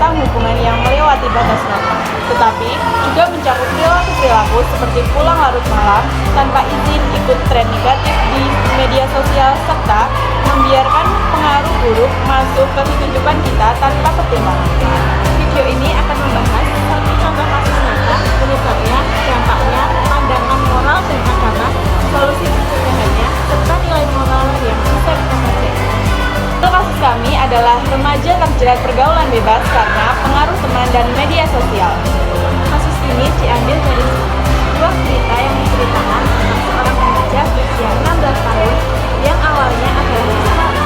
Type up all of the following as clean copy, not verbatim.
tentang hubungan yang melewati batas norma, tetapi juga mencakup perilaku-perilaku seperti pulang larut malam tanpa izin, ikut tren negatif di media sosial, serta membiarkan pengaruh buruk masuk ke kehidupan kita tanpa pertimbangan. Video ini akan membahas satu contoh kasus nyata, penyebabnya, dampaknya, pandangan moral dan agama, solusi pencegahannya, serta nilai moral yang bisa kita pelajari. Kasus kami adalah remaja terjerat pergaulan bebas karena pengaruh teman dan media sosial. Kasus ini diambil dari sebuah berita yang menceritakan tentang seorang remaja berusia 16 tahun yang awalnya adalah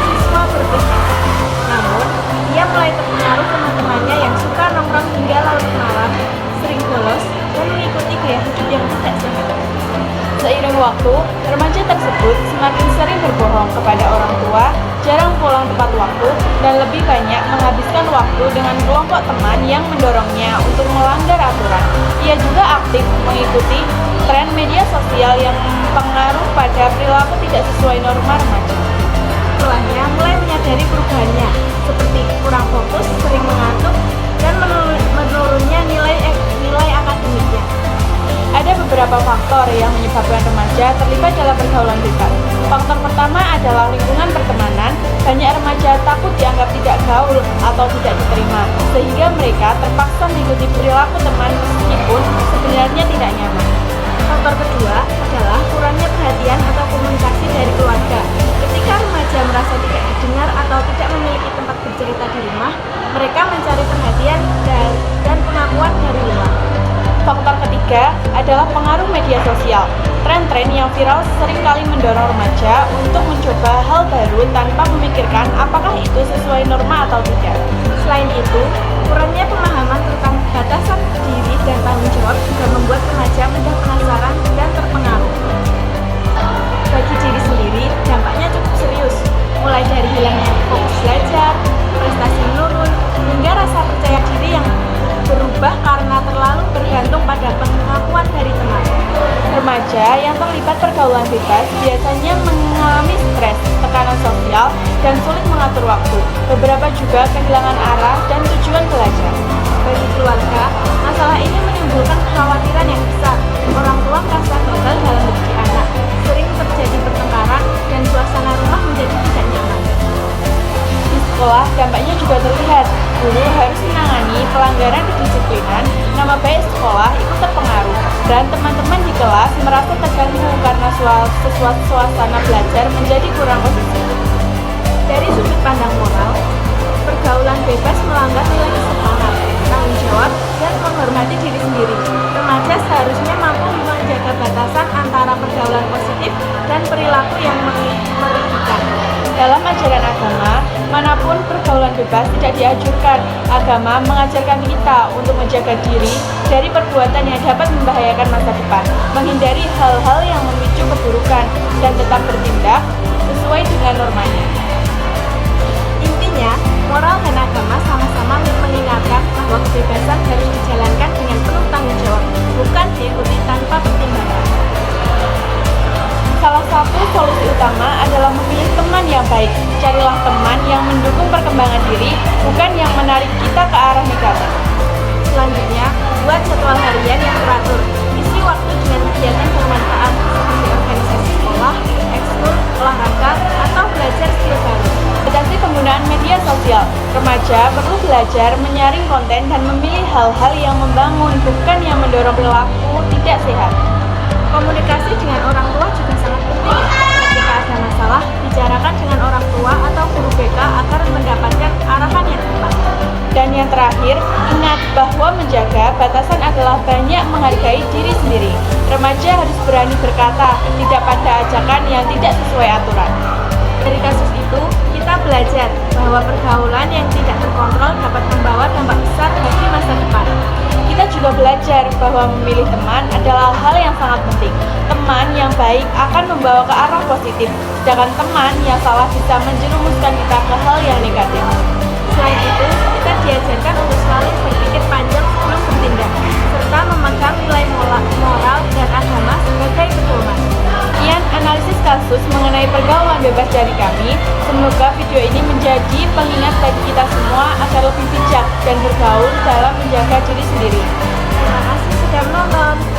siswa berprestasi. Namun, ia mulai terpengaruh teman-temannya yang suka nongkrong hingga larut malam, sering bolos, dan mengikuti gaya hidup yang tidak sehat. Seiring waktu, remaja tersebut semakin sering berbohong kepada orang tua, jarang pulang tepat waktu, dan lebih banyak menghabiskan waktu dengan kelompok teman yang mendorongnya untuk melanggar aturan. Ia juga aktif mengikuti tren media sosial yang mempengaruhi pada perilaku tidak sesuai norma remaja. Setelahnya mulai menyadari perubahannya, seperti kurang fokus, sering mengantuk, dan menurunnya nilai akademiknya. Ada beberapa faktor yang menyebabkan remaja terlibat dalam pergaulan bebas. Faktor pertama adalah lingkungan pertemanan. Banyak remaja takut dianggap tidak gaul atau tidak diterima, sehingga mereka terpaksa mengikuti perilaku teman meskipun sebenarnya tidak nyaman. Faktor kedua adalah kurangnya perhatian atau komunikasi dari keluarga. Ketika remaja merasa tidak didengar atau tidak memiliki tempat bercerita di rumah, mereka mencari perhatian dan pengakuan dari luar. Faktor ketiga adalah pengaruh media sosial. Tren-tren yang viral seringkali mendorong remaja untuk mencoba hal baru tanpa memikirkan apakah itu sesuai norma atau tidak. Selain itu, kurangnya pemahaman tentang batasan diri dan tanggung jawab juga membuat remaja mudah penasaran dan terpengaruh. Bagi diri sendiri, dampaknya cukup serius, mulai dari hilangnya fokus belajar, prestasi menurun, hingga rasa percaya diri yang berubah karena terlalu bergantung pada pengakuan dari teman. Remaja yang terlibat pergaulan bebas biasanya mengalami stres, tekanan sosial, dan sulit mengatur waktu. Beberapa juga kehilangan arah dan tujuan belajar. Bagi keluarga, masalah ini menimbulkan kekhawatiran yang besar. Orang tua merasa gagal dalam mendidik anak, sering terjadi pertengkaran, dan suasana rumah menjadi tidak nyaman. Di sekolah, dampaknya juga terlihat. Guru harus menangani pelanggaran kedisiplinan, nama baik sekolah ikut terpengaruh, dan teman-teman di kelas merasa terganggu karena suasana belajar menjadi kurang kondusif. Dari sudut pandang moral, pergaulan bebas melanggar nilai kesopanan, tanggung jawab, dan menghormati diri sendiri. Remaja seharusnya mampu menjaga batasan antara pergaulan positif dan perilaku yang merugikan. Dalam ajaran agama, manapun pergaulan bebas tidak dianjurkan. Agama mengajarkan kita untuk menjaga diri dari perbuatan yang dapat membahayakan masa depan, menghindari hal-hal yang memicu keburukan, dan tetap bertindak sesuai dengan normanya. Intinya, moral dan agama sama-sama mengingatkan bahwa kebebasan harus dijalankan dengan penuh tanggung jawab, bukan diikuti tanpa pertimbangan. Salah satu solusi utama adalah memilih teman yang baik. Carilah teman yang mendukung perkembangan diri, bukan yang menarik kita ke arah negatif. Selanjutnya, buat jadwal harian yang teratur. Isi waktu dengan kegiatan bermanfaat seperti organisasi sekolah, ekskul, olahraga, atau belajar skill baru. Batasi penggunaan media sosial. Remaja perlu belajar menyaring konten dan memilih hal-hal yang membangun, bukan yang mendorong perilaku tidak sehat. Komunikasi dengan orang tua juga sangat penting. Ketika ada masalah, bicarakan dengan orang tua atau guru BK agar mendapatkan arahan yang tepat. Dan yang terakhir, ingat bahwa menjaga batasan adalah banyak menghargai diri sendiri. Remaja harus berani berkata tidak pada ajakan yang tidak sesuai aturan. Dari kasus itu, kita belajar bahwa pergaulan yang tidak terkontrol dapat membawa dampak besar bagi masa depan. Kita juga belajar bahwa memilih teman adalah hal yang sangat penting. Teman yang baik akan membawa ke arah positif, sedangkan teman yang salah bisa menjerumuskan kita ke hal yang negatif. Selain itu, kita diajarkan untuk selalu berpikir panjang sebelum bertindak, serta memegang nilai moral dan agama sebagai pedoman. Sekian analisis kasus mengenai pergaulan bebas dari kami. Semoga video ini menjadi pengingat bagi kita semua agar lebih bijak dan bergaul dalam menjaga diri sendiri. Terima kasih sudah menonton.